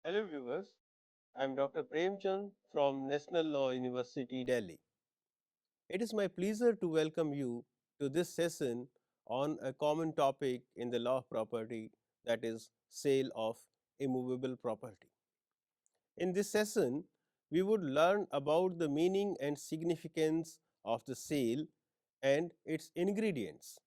Hello viewers, I am Dr. Premchand from National Law University, Delhi. It is my pleasure to welcome you to this session on a common topic in the law of property, that is sale of immovable property. In this session, we would learn about the meaning and significance of the sale and its ingredients.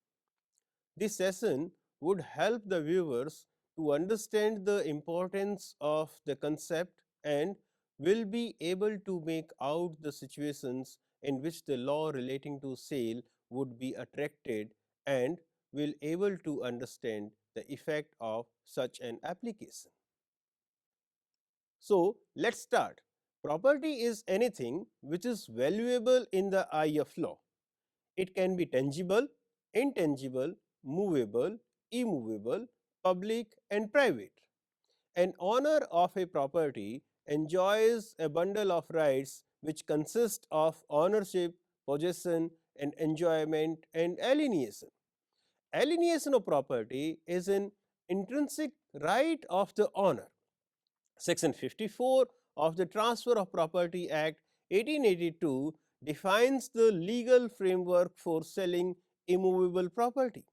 This session would help the viewers to understand the importance of the concept and will be able to make out the situations in which the law relating to sale would be attracted and will able to understand the effect of such an application. So, let us start. Property is anything which is valuable in the eye of law. It can be tangible, intangible, movable, immovable, public and private. An owner of a property enjoys a bundle of rights which consist of ownership, possession and enjoyment and alienation. Alienation of property is an intrinsic right of the owner. Section 54 of the Transfer of Property Act 1882 defines the legal framework for selling immovable property.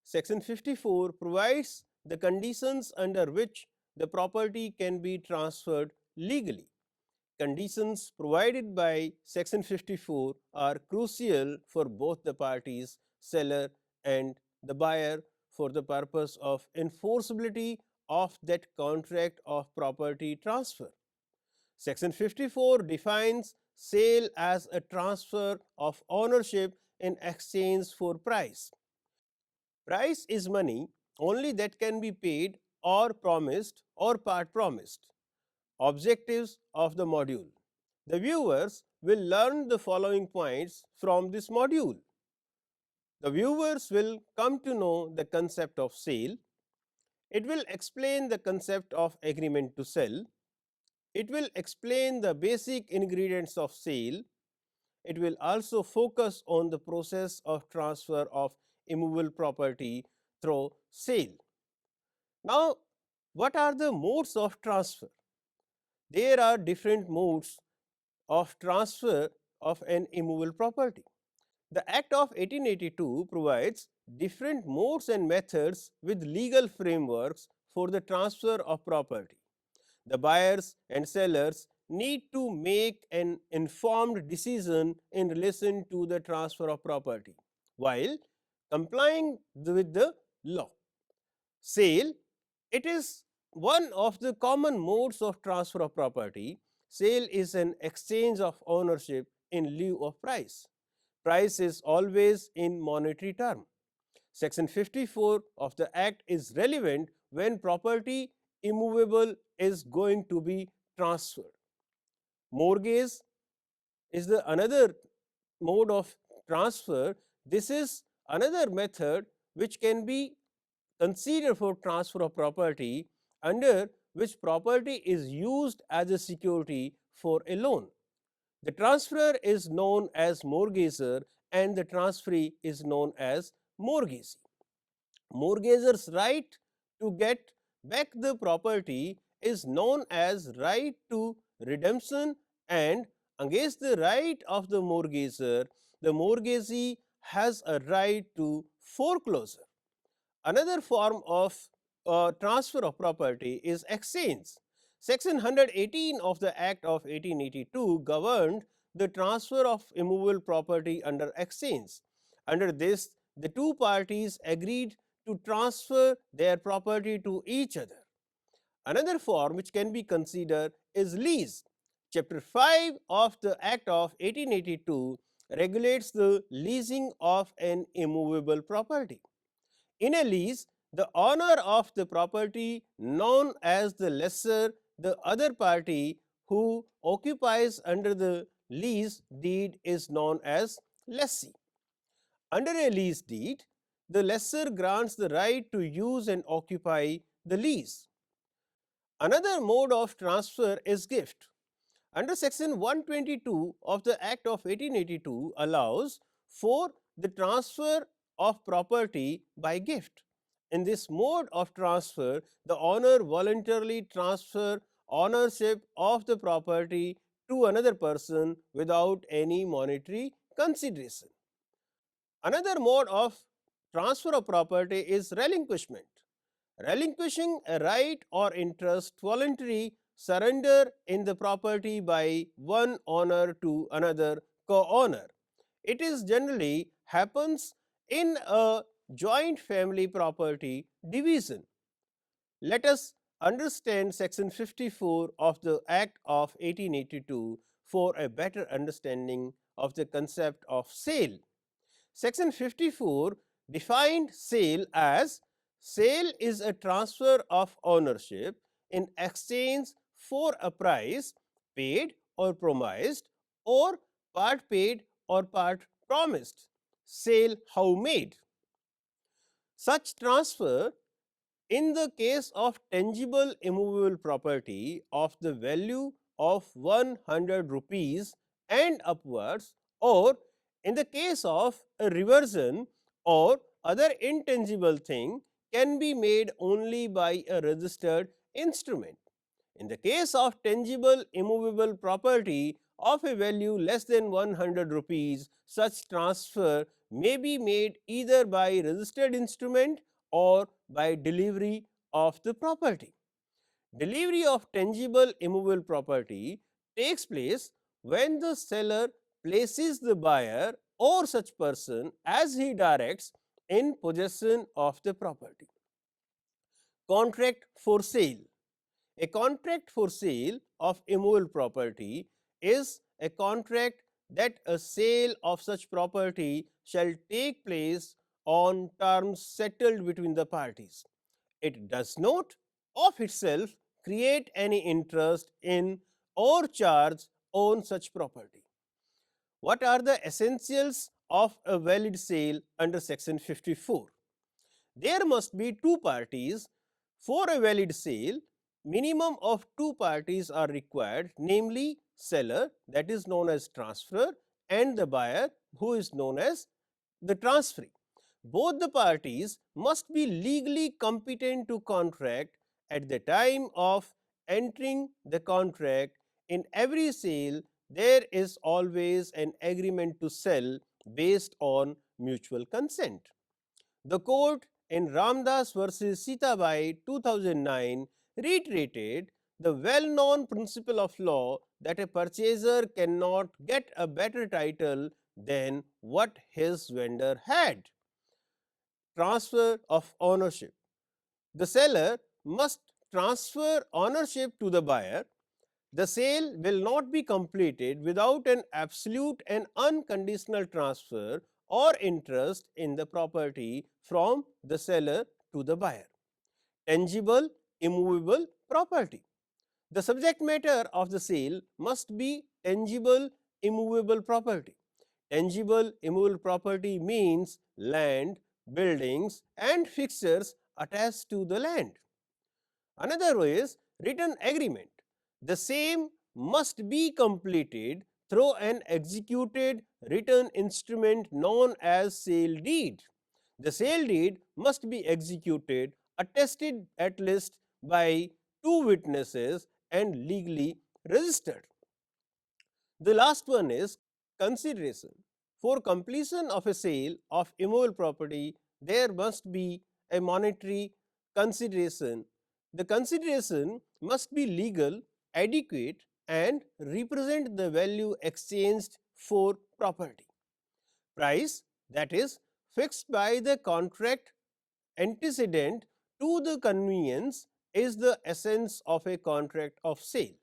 Section 54 provides the conditions under which the property can be transferred legally. Conditions provided by Section 54 are crucial for both the parties, seller and the buyer, for the purpose of enforceability of that contract of property transfer. Section 54 defines sale as a transfer of ownership in exchange for price. Price is money only that can be paid or promised or part promised. Objectives of the module. The viewers will learn the following points from this module. The viewers will come to know the concept of sale. It will explain the concept of agreement to sell. It will explain the basic ingredients of sale. It will also focus on the process of transfer of immovable property through sale. Now, what are the modes of transfer? There are different modes of transfer of an immovable property. The Act of 1882 provides different modes and methods with legal frameworks for the transfer of property. The buyers and sellers need to make an informed decision in relation to the transfer of property while complying with the law. Sale, it is one of the common modes of transfer of property. Sale is an exchange of ownership in lieu of price. Price is always in monetary term. Section 54 of the Act is relevant when property immovable is going to be transferred. Mortgage is the another mode of transfer. This is another method which can be considered for transfer of property, under which property is used as a security for a loan. The transferor is known as mortgager and the transferee is known as mortgagee. Mortgager's right to get back the property is known as right to redemption, and against the right of the mortgager, the mortgagee has a right to foreclosure. Another form of transfer of property is exchange. Section 118 of the Act of 1882 governed the transfer of immovable property under exchange. Under this, the two parties agreed to transfer their property to each other. Another form which can be considered is lease. Chapter 5 of the Act of 1882 regulates the leasing of an immovable property. In a lease, the owner of the property, known as the lessor, the other party who occupies under the lease deed is known as lessee. Under a lease deed, the lessor grants the right to use and occupy the lease. Another mode of transfer is gift. Under section 122 of the Act of 1882 allows for the transfer of property by gift. In this mode of transfer, the owner voluntarily transfer ownership of the property to another person without any monetary consideration. Another mode of transfer of property is relinquishment. Relinquishing a right or interest, voluntary surrender in the property by one owner to another co-owner. It is generally happens in a joint family property division. Let us understand section 54 of the Act of 1882 for a better understanding of the concept of sale. Section 54 defined sale as sale is a transfer of ownership in exchange for a price paid or promised or part paid or part promised. Sale how made. Such transfer in the case of tangible immovable property of the value of 100 rupees and upwards, or in the case of a reversion or other intangible thing, can be made only by a registered instrument. In the case of tangible immovable property of a value less than 100 rupees, such transfer may be made either by registered instrument or by delivery of the property. Delivery of tangible immovable property takes place when the seller places the buyer or such person as he directs in possession of the property. Contract for sale. A contract for sale of immovable property is a contract that a sale of such property shall take place on terms settled between the parties. It does not of itself create any interest in or charge on such property. What are the essentials of a valid sale under section 54? There must be two parties for a valid sale. Minimum of two parties are required, namely seller, that is known as transferor, and the buyer, who is known as the transferee. Both the parties must be legally competent to contract at the time of entering the contract. In every sale, there is always an agreement to sell based on mutual consent. The court in Ramdas versus Sitabai 2009 reiterated the well-known principle of law that a purchaser cannot get a better title than what his vendor had. Transfer of ownership. The seller must transfer ownership to the buyer. The sale will not be completed without an absolute and unconditional transfer or interest in the property from the seller to the buyer. Tangible, immovable property. The subject matter of the sale must be tangible, immovable property. Tangible, immovable property means land, buildings and fixtures attached to the land. Another is written agreement. The same must be completed through an executed written instrument known as sale deed. The sale deed must be executed, attested at least by two witnesses and legally registered. The last one is consideration. For completion of a sale of immovable property, there must be a monetary consideration. The consideration must be legal, adequate and represent the value exchanged for property. Price, that is fixed by the contract antecedent to the convenience, is the essence of a contract of sale.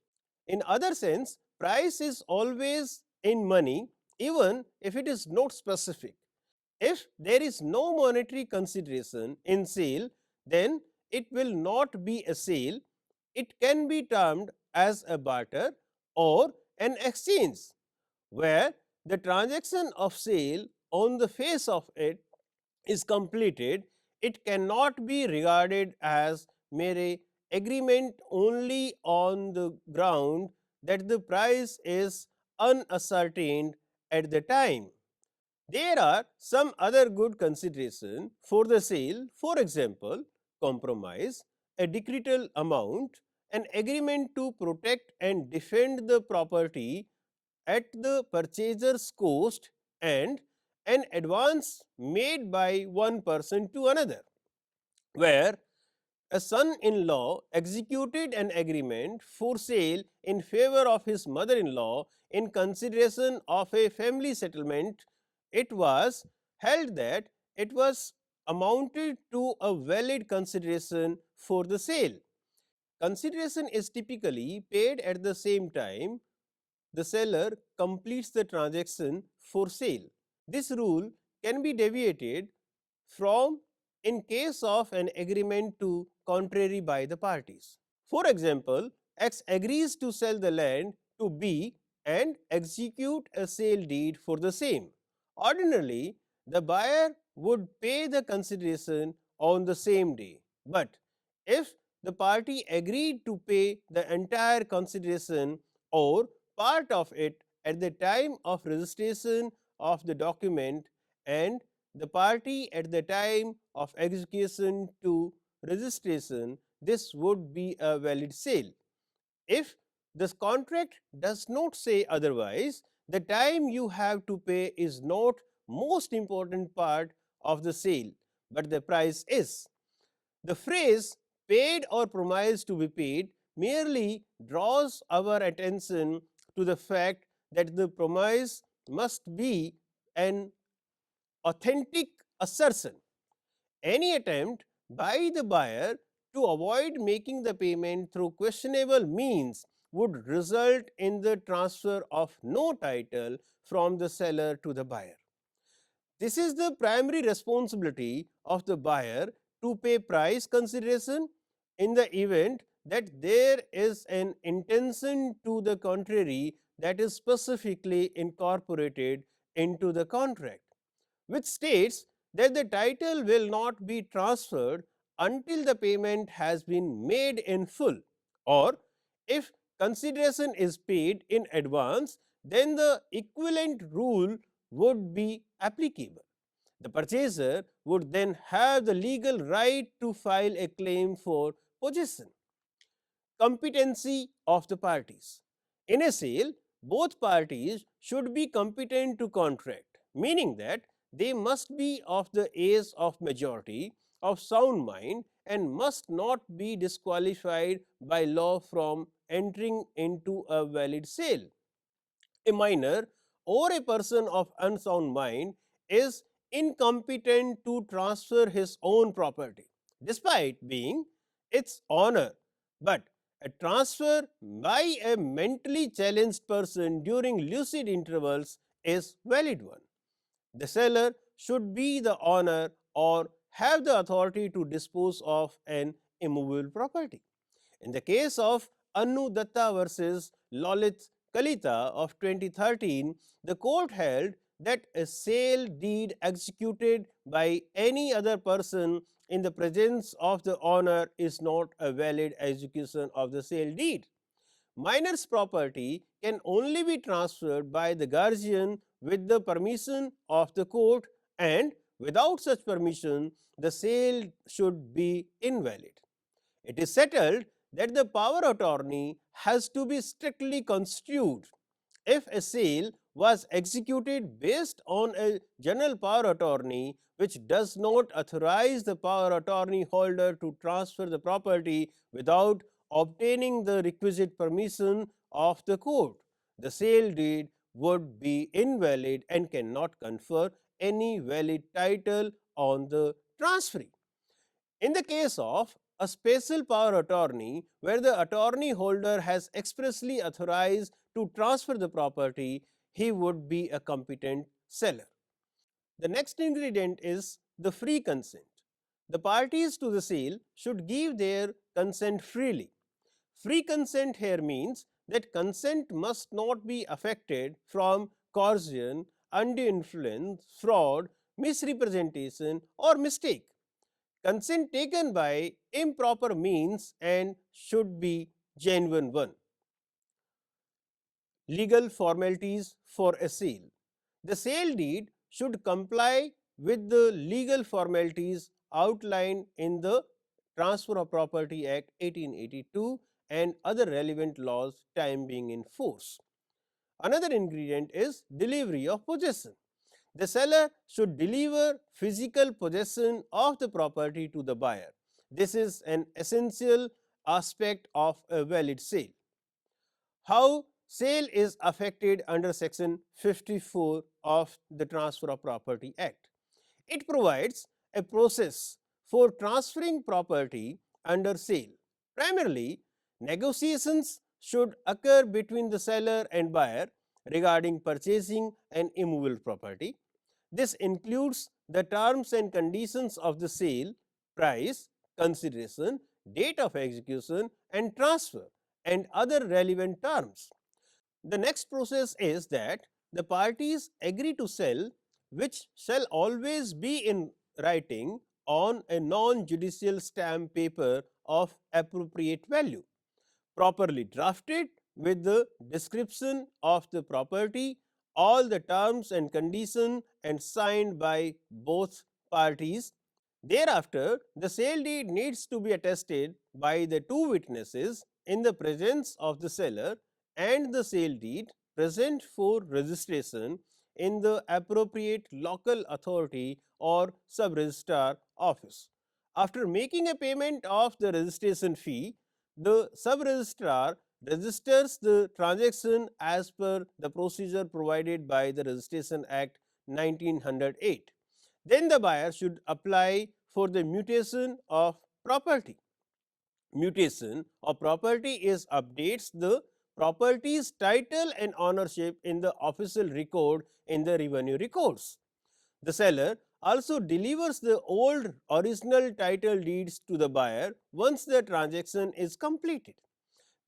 In other sense, price is always in money even if it is not specific. If there is no monetary consideration in sale, then it will not be a sale. It can be termed as a barter or an exchange, where the transaction of sale on the face of it is completed. It cannot be regarded as mere agreement only on the ground that the price is unascertained at the time. There are some other good consideration for the sale, for example, compromise, a decretal amount, an agreement to protect and defend the property at the purchaser's cost, and an advance made by one person to another, where a son-in-law executed an agreement for sale in favor of his mother-in-law in consideration of a family settlement. It was held that it was amounted to a valid consideration for the sale. Consideration is typically paid at the same time the seller completes the transaction for sale. This rule can be deviated from in case of an agreement to contrary by the parties. For example, X agrees to sell the land to B and execute a sale deed for the same. Ordinarily, the buyer would pay the consideration on the same day, but if the party agreed to pay the entire consideration or part of it at the time of registration of the document, and the party at the time of execution to registration, this would be a valid sale. If this contract does not say otherwise, the time you have to pay is not most important part of the sale, but the price is. The phrase paid or promised to be paid merely draws our attention to the fact that the promise must be an authentic assertion. Any attempt by the buyer to avoid making the payment through questionable means would result in the transfer of no title from the seller to the buyer. This is the primary responsibility of the buyer to pay price consideration in the event that there is an intention to the contrary that is specifically incorporated into the contract, which states that the title will not be transferred until the payment has been made in full, or if consideration is paid in advance, then the equivalent rule would be applicable. The purchaser would then have the legal right to file a claim for possession. Competency of the parties. In a sale, both parties should be competent to contract, meaning that they must be of the age of majority, of sound mind, and must not be disqualified by law from entering into a valid sale. A minor or a person of unsound mind is incompetent to transfer his own property, despite being its owner, but a transfer by a mentally challenged person during lucid intervals is valid one. The seller should be the owner or have the authority to dispose of an immovable property. In the case of Annu Datta versus Lalit Kalita of 2013, the court held that a sale deed executed by any other person in the presence of the owner is not a valid execution of the sale deed. Minor's property can only be transferred by the guardian with the permission of the court, and without such permission, the sale should be invalid. It is settled that the power of attorney has to be strictly construed. If a sale was executed based on a general power of attorney which does not authorize the power of attorney holder to transfer the property without obtaining the requisite permission of the court, the sale deed would be invalid and cannot confer any valid title on the transferee. In the case of a special power attorney where the attorney holder has expressly authorized to transfer the property, he would be a competent seller. The next ingredient is the free consent. The parties to the sale should give their consent freely. Free consent here means that consent must not be affected from coercion, undue influence, fraud, misrepresentation, or mistake. Consent taken by improper means and should be genuine one. Legal formalities for a sale. The sale deed should comply with the legal formalities outlined in the Transfer of Property Act 1882 and other relevant laws time being in force. Another ingredient is delivery of possession. The seller should deliver physical possession of the property to the buyer. This is an essential aspect of a valid sale. How sale is affected under section 54 of the Transfer of Property Act. It provides a process for transferring property under sale. Primarily, negotiations should occur between the seller and buyer regarding purchasing an immovable property. This includes the terms and conditions of the sale, price, consideration, date of execution and transfer, and other relevant terms. The next process is that the parties agree to sell, which shall always be in writing on a non-judicial stamp paper of appropriate value, properly drafted with the description of the property, all the terms and conditions, and signed by both parties. Thereafter, the sale deed needs to be attested by the two witnesses in the presence of the seller and the sale deed present for registration in the appropriate local authority or sub-registrar office. After making a payment of the registration fee, the sub-registrar registers the transaction as per the procedure provided by the Registration Act 1908. Then the buyer should apply for the mutation of property. Mutation of property is updates the property's title and ownership in the official record in the revenue records. The seller also delivers the old original title deeds to the buyer once the transaction is completed.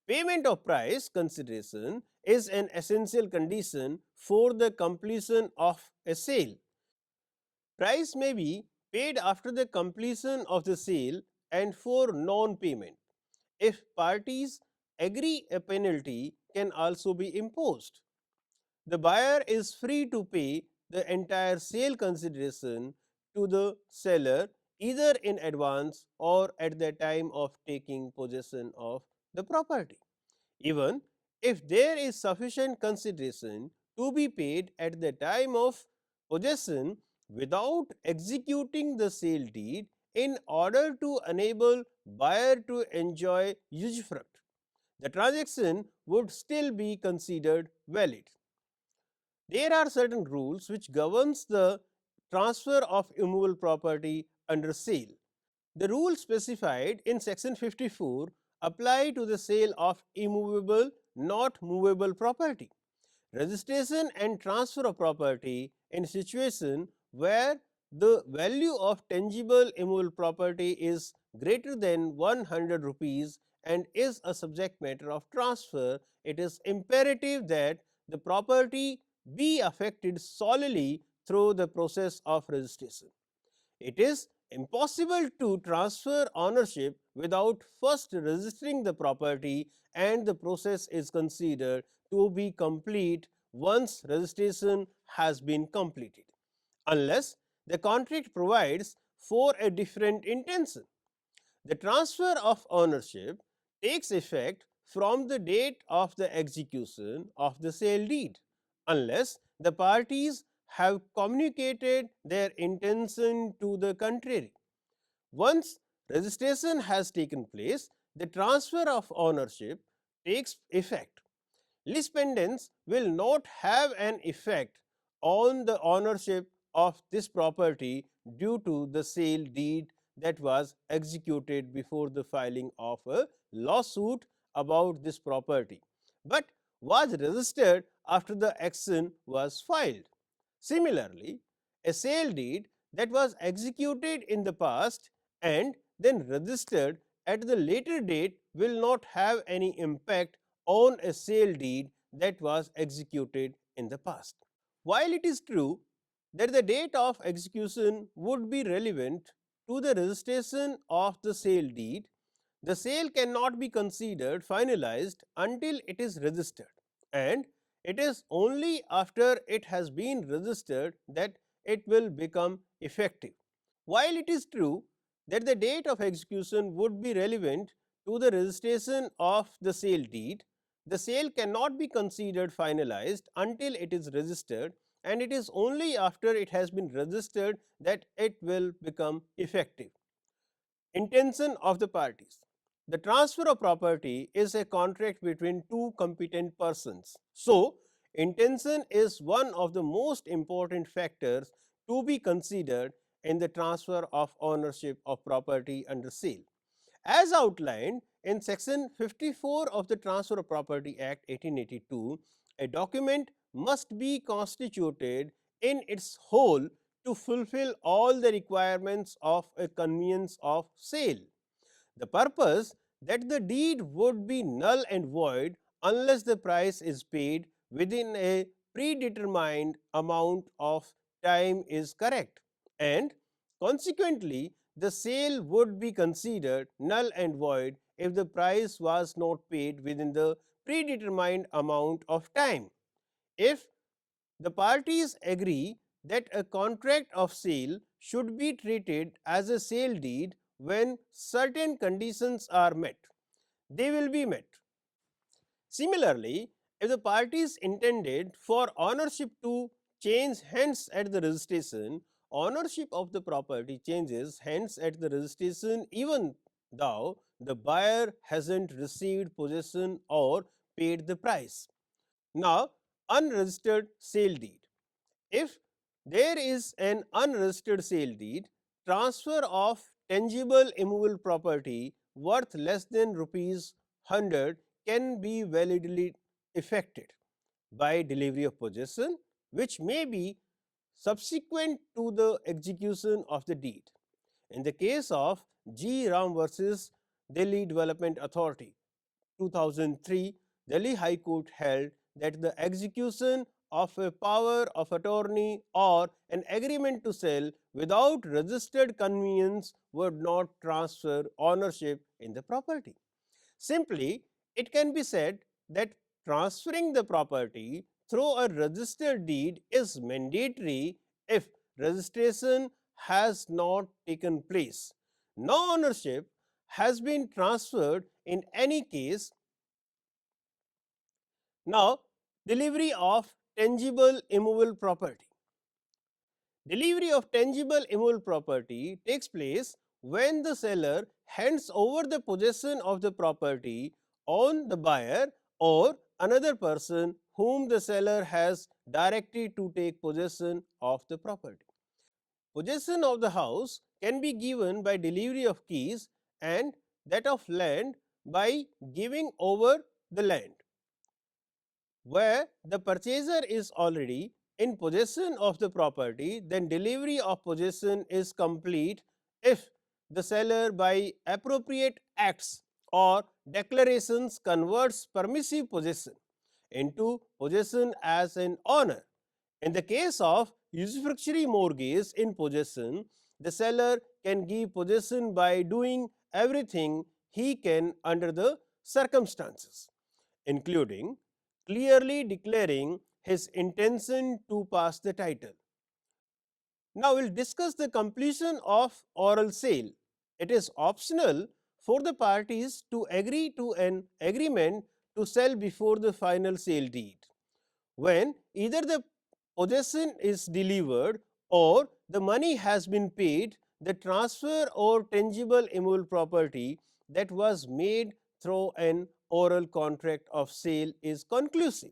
Payment of price consideration is an essential condition for the completion of a sale. Price may be paid after the completion of the sale and for non-payment. If parties agree, a penalty can also be imposed. The buyer is free to pay the entire sale consideration to the seller either in advance or at the time of taking possession of the property. Even if there is sufficient consideration to be paid at the time of possession without executing the sale deed in order to enable buyer to enjoy usufruct, the transaction would still be considered valid. There are certain rules which governs the transfer of immovable property under sale. The rules specified in section 54 apply to the sale of immovable, not movable property. Registration and transfer of property in situation where the value of tangible immovable property is greater than 100 rupees and is a subject matter of transfer, it is imperative that the property be affected solely through the process of registration. It is impossible to transfer ownership without first registering the property, and the process is considered to be complete once registration has been completed, unless the contract provides for a different intention. The transfer of ownership takes effect from the date of the execution of the sale deed, unless the parties have communicated their intention to the contrary. Once registration has taken place, the transfer of ownership takes effect. Lease pendants will not have an effect on the ownership of this property due to the sale deed that was executed before the filing of a lawsuit about this property, but was registered after the action was filed. Similarly, a sale deed that was executed in the past and then registered at the later date will not have any impact on a sale deed that was executed in the past. While it is true that the date of execution would be relevant to the registration of the sale deed, the sale cannot be considered finalized until it is registered, and it is only after it has been registered that it will become effective. While it is true that the date of execution would be relevant to the registration of the sale deed, the sale cannot be considered finalized until it is registered, and it is only after it has been registered that it will become effective. Intention of the parties. The transfer of property is a contract between two competent persons. So, intention is one of the most important factors to be considered in the transfer of ownership of property under sale. As outlined in section 54 of the Transfer of Property Act 1882, a document must be constituted in its whole to fulfill all the requirements of a conveyance of sale. The purpose that the deed would be null and void unless the price is paid within a predetermined amount of time is correct, and consequently the sale would be considered null and void if the price was not paid within the predetermined amount of time. If the parties agree that a contract of sale should be treated as a sale deed when certain conditions are met, they will be met. Similarly, if the parties intended for ownership to change hands at the registration, ownership of the property changes hands at the registration even though the buyer hasn't received possession or paid the price. Now, unregistered sale deed. If there is an unregistered sale deed, transfer of tangible immovable property worth less than rupees 100 can be validly effected by delivery of possession, which may be subsequent to the execution of the deed. In the case of G. Ram versus Delhi Development Authority, 2003, Delhi High Court held that the execution of a power of attorney or an agreement to sell without registered conveyance would not transfer ownership in the property. Simply, it can be said that transferring the property through a registered deed is mandatory if registration has not taken place. No ownership has been transferred in any case. Now, delivery of tangible immovable property. Delivery of tangible immovable property takes place when the seller hands over the possession of the property on the buyer or another person whom the seller has directed to take possession of the property. Possession of the house can be given by delivery of keys and that of land by giving over the land. Where the purchaser is already in possession of the property, then delivery of possession is complete if the seller by appropriate acts or declarations converts permissive possession into possession as an owner. In the case of usufructuary mortgage in possession, the seller can give possession by doing everything he can under the circumstances, including clearly declaring his intention to pass the title. Now, we will discuss the completion of oral sale. It is optional for the parties to agree to an agreement to sell before the final sale deed. When either the possession is delivered or the money has been paid, the transfer or tangible immovable property that was made through an oral contract of sale is conclusive.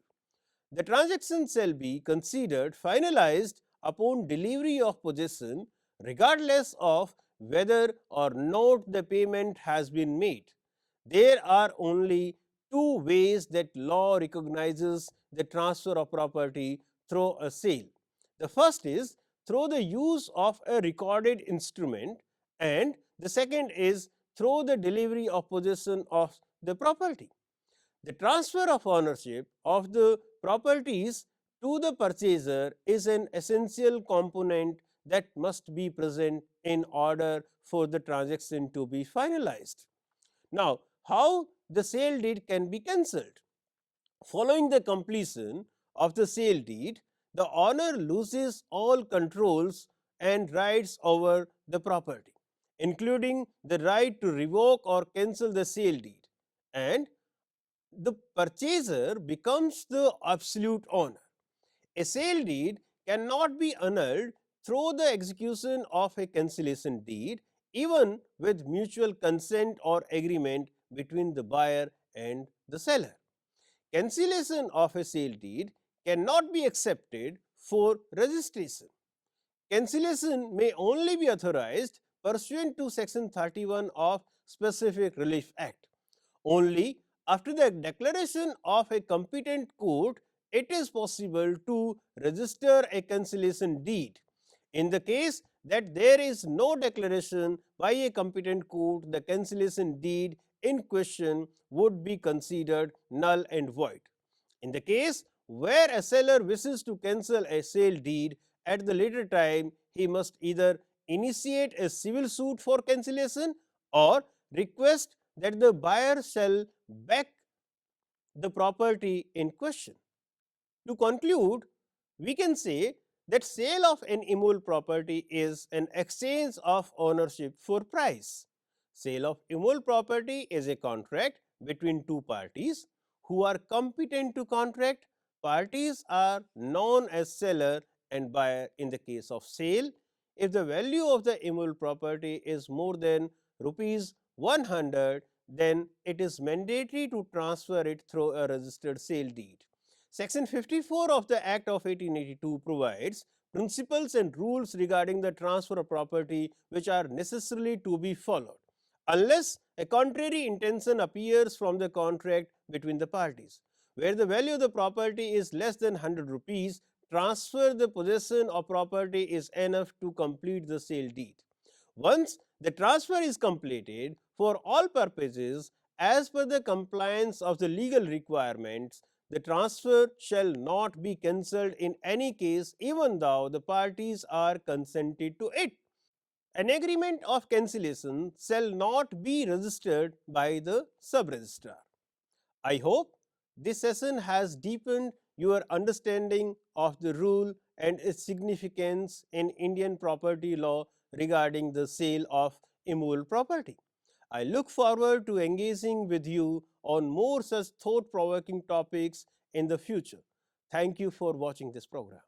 The transaction shall be considered finalized upon delivery of possession regardless of whether or not the payment has been made. There are only two ways that law recognizes the transfer of property through a sale. The first is through the use of a recorded instrument, and the second is through the delivery of possession of the property. The transfer of ownership of the properties to the purchaser is an essential component that must be present in order for the transaction to be finalized. Now, how the sale deed can be cancelled? Following the completion of the sale deed, the owner loses all controls and rights over the property. including the right to revoke or cancel the sale deed, and the purchaser becomes the absolute owner. A sale deed cannot be annulled through the execution of a cancellation deed, even with mutual consent or agreement between the buyer and the seller. Cancellation of a sale deed cannot be accepted for registration. Cancellation may only be authorized pursuant to Section 31 of Specific Relief Act. Only after the declaration of a competent court it is possible to register a cancellation deed. In the case that there is no declaration by a competent court, the cancellation deed in question would be considered null and void. In the case where a seller wishes to cancel a sale deed at the later time, he must either initiate a civil suit for cancellation or request that the buyer sell back the property in question. To conclude, we can say that sale of an immovable property is an exchange of ownership for price. Sale of immovable property is a contract between two parties who are competent to contract. Parties are known as seller and buyer in the case of sale. If the value of the immovable property is more than rupees 100, then it is mandatory to transfer it through a registered sale deed. Section 54 of the Act of 1882 provides principles and rules regarding the transfer of property which are necessarily to be followed, unless a contrary intention appears from the contract between the parties. Where the value of the property is less than 100 rupees, transfer the possession of property is enough to complete the sale deed. Once the transfer is completed for all purposes as per the compliance of the legal requirements, the transfer shall not be cancelled in any case, even though the parties are consented to it. An agreement of cancellation shall not be registered by the sub-registrar. I hope this session has deepened your understanding of the rule and its significance in Indian property law regarding the sale of immovable property. I look forward to engaging with you on more such thought-provoking topics in the future. Thank you for watching this program.